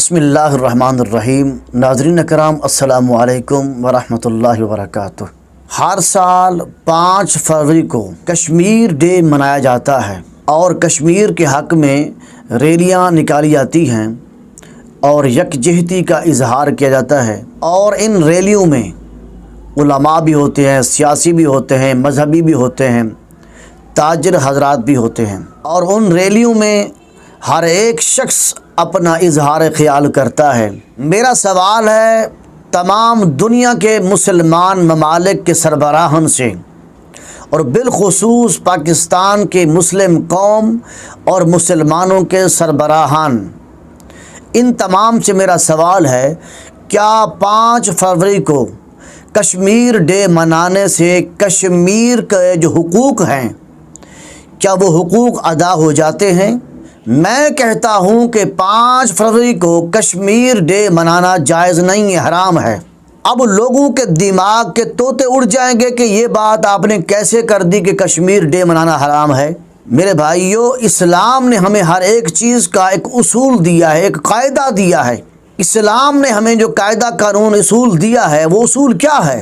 بسم اللہ الرحمن الرحیم۔ ناظرین اکرام السلام علیکم ورحمۃ اللہ وبرکاتہ۔ ہر سال 5 فروری کو کشمیر ڈے منایا جاتا ہے اور کشمیر کے حق میں ریلیاں نکالی جاتی ہیں اور یکجہتی کا اظہار کیا جاتا ہے، اور ان ریلیوں میں علماء بھی ہوتے ہیں، سیاسی بھی ہوتے ہیں، مذہبی بھی ہوتے ہیں، تاجر حضرات بھی ہوتے ہیں، اور ان ریلیوں میں ہر ایک شخص اپنا اظہار خیال کرتا ہے۔ میرا سوال ہے تمام دنیا کے مسلمان ممالک کے سربراہان سے، اور بالخصوص پاکستان کے مسلم قوم اور مسلمانوں کے سربراہان، ان تمام سے میرا سوال ہے، کیا 5 فروری کو کشمیر ڈے منانے سے کشمیر کے جو حقوق ہیں کیا وہ حقوق ادا ہو جاتے ہیں؟ میں کہتا ہوں کہ 5 فروری کو کشمیر ڈے منانا جائز نہیں ہے، حرام ہے۔ اب لوگوں کے دماغ کے طوطے اڑ جائیں گے کہ یہ بات آپ نے کیسے کر دی کہ کشمیر ڈے منانا حرام ہے۔ میرے بھائیو، اسلام نے ہمیں ہر ایک چیز کا ایک اصول دیا ہے، ایک قاعدہ دیا ہے۔ اسلام نے ہمیں جو قاعدہ قانون اصول دیا ہے وہ اصول کیا ہے؟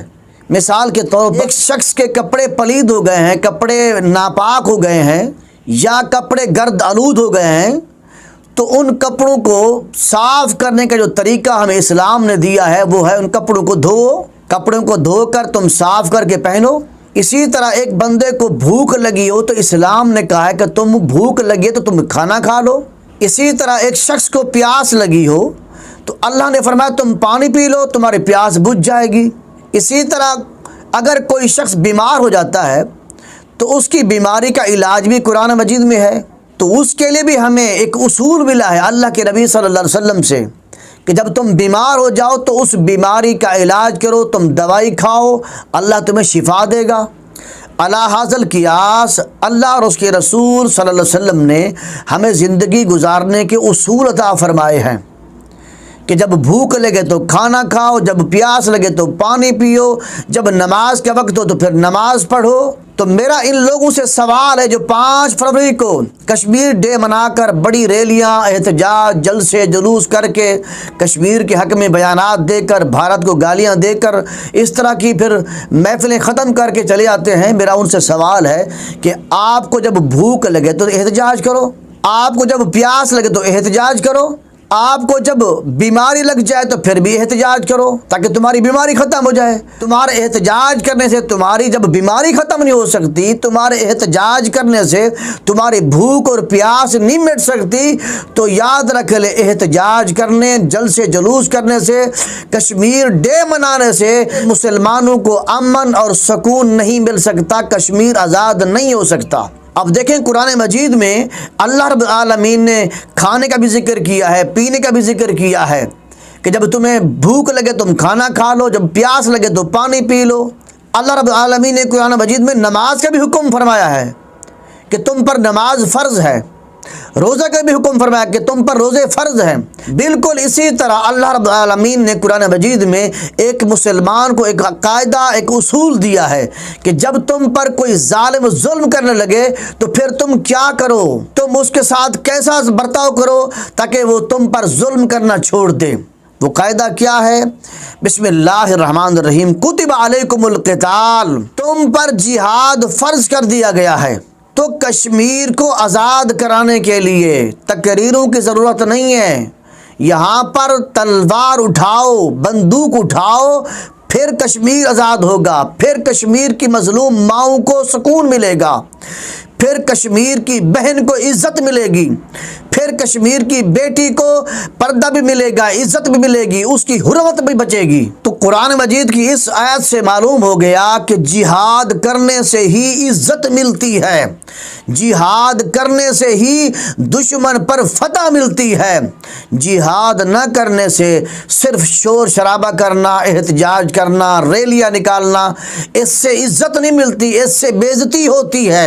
مثال کے طور پر ایک شخص کے کپڑے پلید ہو گئے ہیں، کپڑے ناپاک ہو گئے ہیں، یا کپڑے گرد آلود ہو گئے ہیں، تو ان کپڑوں کو صاف کرنے کا جو طریقہ ہمیں اسلام نے دیا ہے وہ ہے ان کپڑوں کو کپڑوں کو دھو کر تم صاف کر کے پہنو۔ اسی طرح ایک بندے کو بھوک لگی ہو تو اسلام نے کہا ہے کہ تم بھوک لگی تو تم کھانا کھا لو۔ اسی طرح ایک شخص کو پیاس لگی ہو تو اللہ نے فرمایا تم پانی پی لو، تمہاری پیاس بجھ جائے گی۔ اسی طرح اگر کوئی شخص بیمار ہو جاتا ہے تو اس کی بیماری کا علاج بھی قرآن مجید میں ہے، تو اس کے لیے بھی ہمیں ایک اصول ملا ہے اللہ کے نبی صلی اللہ علیہ وسلم سے کہ جب تم بیمار ہو جاؤ تو اس بیماری کا علاج کرو، تم دوائی کھاؤ، اللہ تمہیں شفا دے گا۔ علی ھذا القیاس اللہ اور اس کے رسول صلی اللہ علیہ وسلم نے ہمیں زندگی گزارنے کے اصول عطا فرمائے ہیں کہ جب بھوک لگے تو کھانا کھاؤ، جب پیاس لگے تو پانی پیو، جب نماز کا وقت ہو تو پھر نماز پڑھو۔ تو میرا ان لوگوں سے سوال ہے جو 5 فروری کو کشمیر ڈے منا کر بڑی ریلیاں، احتجاج، جلسے جلوس کر کے کشمیر کے حق میں بیانات دے کر، بھارت کو گالیاں دے کر اس طرح کی پھر محفلیں ختم کر کے چلے آتے ہیں، میرا ان سے سوال ہے کہ آپ کو جب بھوک لگے تو احتجاج کرو، آپ کو جب پیاس لگے تو احتجاج کرو، آپ کو جب بیماری لگ جائے تو پھر بھی احتجاج کرو تاکہ تمہاری بیماری ختم ہو جائے۔ تمہارے احتجاج کرنے سے تمہاری جب بیماری ختم نہیں ہو سکتی، تمہارے احتجاج کرنے سے تمہاری بھوک اور پیاس نہیں مٹ سکتی، تو یاد رکھ لے احتجاج کرنے، جلسے جلوس کرنے سے، کشمیر ڈے منانے سے مسلمانوں کو امن اور سکون نہیں مل سکتا، کشمیر آزاد نہیں ہو سکتا۔ اب دیکھیں قرآن مجید میں اللہ رب العالمین نے کھانے کا بھی ذکر کیا ہے، پینے کا بھی ذکر کیا ہے کہ جب تمہیں بھوک لگے تم کھانا کھا لو، جب پیاس لگے تو پانی پی لو۔ اللہ رب العالمین نے قرآن مجید میں نماز کا بھی حکم فرمایا ہے کہ تم پر نماز فرض ہے، روزہ کا بھی حکم فرمایا کہ تم پر روزے فرض ہیں۔ بالکل اسی طرح اللہ رب العالمین نے قرآن مجید میں ایک مسلمان کو ایک قاعدہ، ایک اصول دیا ہے کہ جب تم پر کوئی ظالم ظلم کرنے لگے تو پھر تم کیا کرو، تم اس کے ساتھ کیسا برتاؤ کرو تاکہ وہ تم پر ظلم کرنا چھوڑ دے۔ وہ قاعدہ کیا ہے؟ بسم اللہ الرحمن الرحیم، کتب علیکم القتال، تم پر جہاد فرض کر دیا گیا ہے۔ تو کشمیر کو آزاد کرانے کے لیے تقریروں کی ضرورت نہیں ہے، یہاں پر تلوار اٹھاؤ، بندوق اٹھاؤ، پھر کشمیر آزاد ہوگا، پھر کشمیر کی مظلوم ماؤں کو سکون ملے گا، پھر کشمیر کی بہن کو عزت ملے گی، پھر کشمیر کی بیٹی کو پردہ بھی ملے گا، عزت بھی ملے گی، اس کی حرمت بھی بچے گی۔ تو قرآن مجید کی اس آیت سے معلوم ہو گیا کہ جہاد کرنے سے ہی عزت ملتی ہے، جہاد کرنے سے ہی دشمن پر فتح ملتی ہے، جہاد نہ کرنے سے صرف شور شرابہ کرنا، احتجاج کرنا، ریلیاں نکالنا، اس سے عزت نہیں ملتی، اس سے بے عزتی ہوتی ہے۔